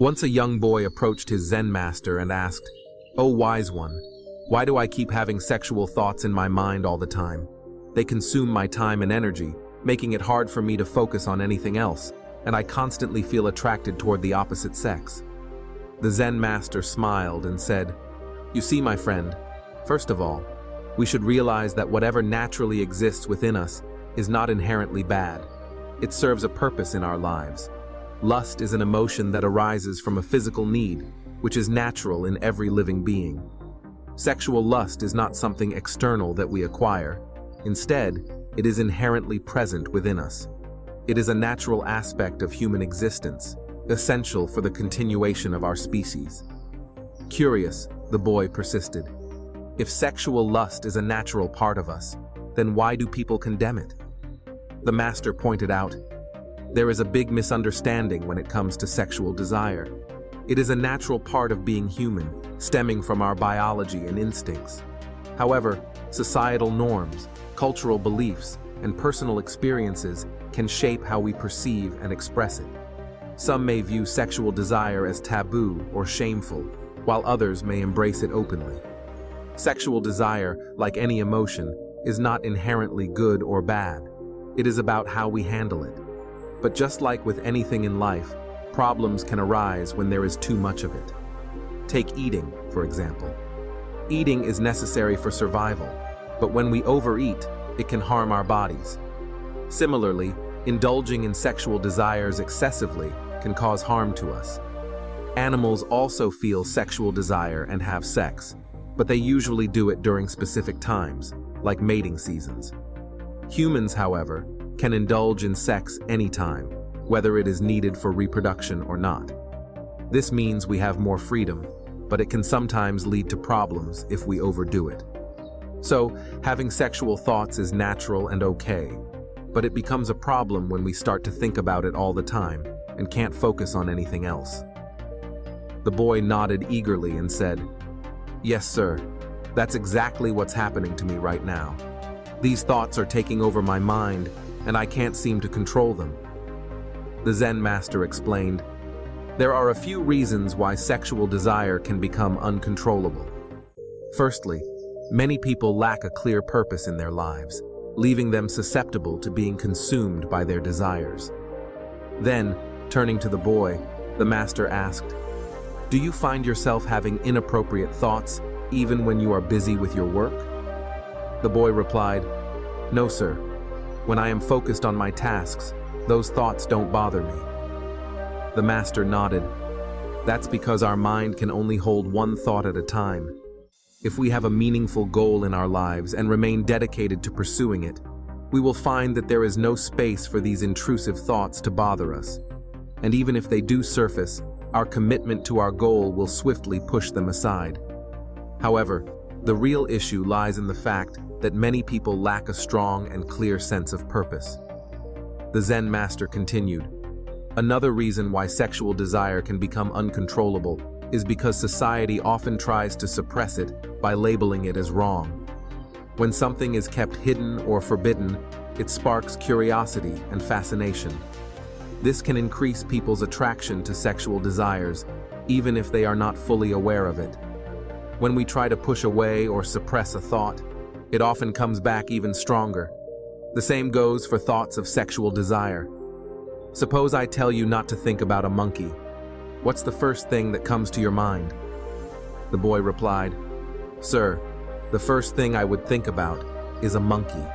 Once a young boy approached his Zen master and asked, "Oh, wise one, why do I keep having sexual thoughts in my mind all the time? They consume my time and energy, making it hard for me to focus on anything else, and I constantly feel attracted toward the opposite sex." The Zen master smiled and said, "You see, my friend, first of all, we should realize that whatever naturally exists within us is not inherently bad. It serves a purpose in our lives. Lust is an emotion that arises from a physical need, which is natural in every living being. Sexual lust is not something external that we acquire. Instead, it is inherently present within us. It is a natural aspect of human existence, essential for the continuation of our species." Curious, the boy persisted. "If sexual lust is a natural part of us, then why do people condemn it?" The master pointed out, "There is a big misunderstanding when it comes to sexual desire. It is a natural part of being human, stemming from our biology and instincts. However, societal norms, cultural beliefs, and personal experiences can shape how we perceive and express it. Some may view sexual desire as taboo or shameful, while others may embrace it openly. Sexual desire, like any emotion, is not inherently good or bad. It is about how we handle it. But just like with anything in life, problems can arise when there is too much of it. Take eating, for example. Eating is necessary for survival, but when we overeat, it can harm our bodies. Similarly, indulging in sexual desires excessively can cause harm to us. Animals also feel sexual desire and have sex, but they usually do it during specific times, like mating seasons. Humans, however, can indulge in sex anytime, whether it is needed for reproduction or not. This means we have more freedom, but it can sometimes lead to problems if we overdo it. So, having sexual thoughts is natural and okay, but it becomes a problem when we start to think about it all the time and can't focus on anything else." The boy nodded eagerly and said, "Yes, sir. That's exactly what's happening to me right now. These thoughts are taking over my mind, and I can't seem to control them." The Zen master explained, "There are a few reasons why sexual desire can become uncontrollable. Firstly, many people lack a clear purpose in their lives, leaving them susceptible to being consumed by their desires." Then, turning to the boy, the master asked, "Do you find yourself having inappropriate thoughts even when you are busy with your work?" The boy replied, "No, sir. When I am focused on my tasks, those thoughts don't bother me." The master nodded. "That's because our mind can only hold one thought at a time. If we have a meaningful goal in our lives and remain dedicated to pursuing it, we will find that there is no space for these intrusive thoughts to bother us. And even if they do surface, our commitment to our goal will swiftly push them aside. However, the real issue lies in the fact that many people lack a strong and clear sense of purpose." The Zen master continued, "Another reason why sexual desire can become uncontrollable is because society often tries to suppress it by labeling it as wrong. When something is kept hidden or forbidden, it sparks curiosity and fascination. This can increase people's attraction to sexual desires, even if they are not fully aware of it. When we try to push away or suppress a thought, it often comes back even stronger. The same goes for thoughts of sexual desire. Suppose I tell you not to think about a monkey. What's the first thing that comes to your mind?" The boy replied, "Sir, the first thing I would think about is a monkey."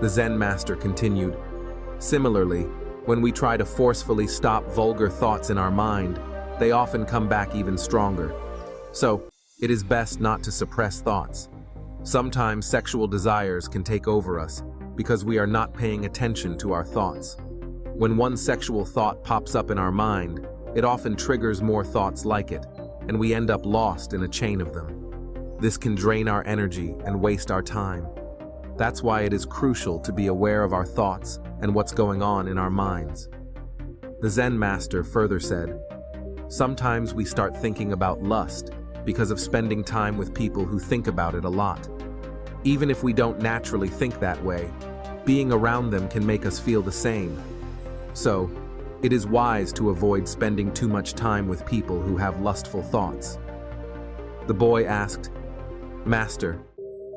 The Zen master continued, "Similarly, when we try to forcefully stop vulgar thoughts in our mind, they often come back even stronger. So, it is best not to suppress thoughts. Sometimes sexual desires can take over us because we are not paying attention to our thoughts. When one sexual thought pops up in our mind, it often triggers more thoughts like it, and we end up lost in a chain of them. This can drain our energy and waste our time. That's why it is crucial to be aware of our thoughts and what's going on in our minds." The Zen master further said, "Sometimes we start thinking about lust because of spending time with people who think about it a lot. Even if we don't naturally think that way, being around them can make us feel the same. So, It is wise to avoid spending too much time with people who have lustful thoughts. The boy asked, "Master,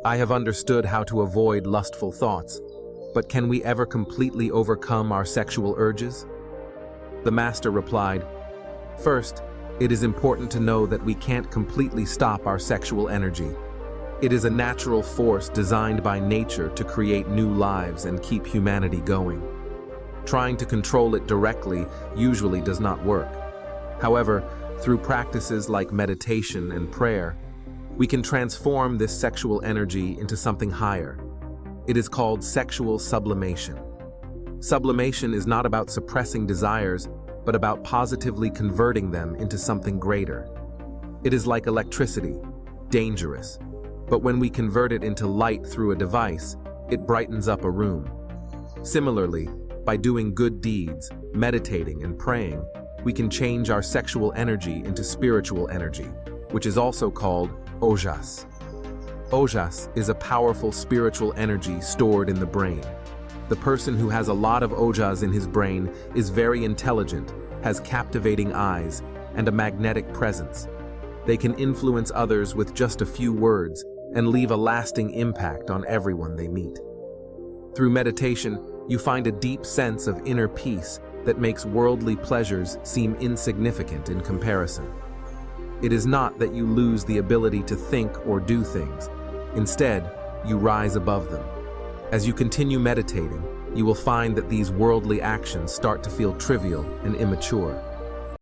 I have understood how to avoid lustful thoughts, but can we ever completely overcome our sexual urges?" The master replied, "First, it is important to know that we can't completely stop our sexual energy. It is a natural force designed by nature to create new lives and keep humanity going. Trying to control it directly usually does not work. However, through practices like meditation and prayer, we can transform this sexual energy into something higher. It is called sexual sublimation. Sublimation is not about suppressing desires, but about positively converting them into something greater. It is like electricity, dangerous, but when we convert it into light through a device, it brightens up a room. Similarly, by doing good deeds, meditating, and praying, we can change our sexual energy into spiritual energy, which is also called ojas. Ojas is a powerful spiritual energy stored in the brain. The person who has a lot of ojas in his brain is very intelligent, has captivating eyes, and a magnetic presence. They can influence others with just a few words and leave a lasting impact on everyone they meet. Through meditation, you find a deep sense of inner peace that makes worldly pleasures seem insignificant in comparison. It is not that you lose the ability to think or do things. Instead, you rise above them. As you continue meditating, you will find that these worldly actions start to feel trivial and immature.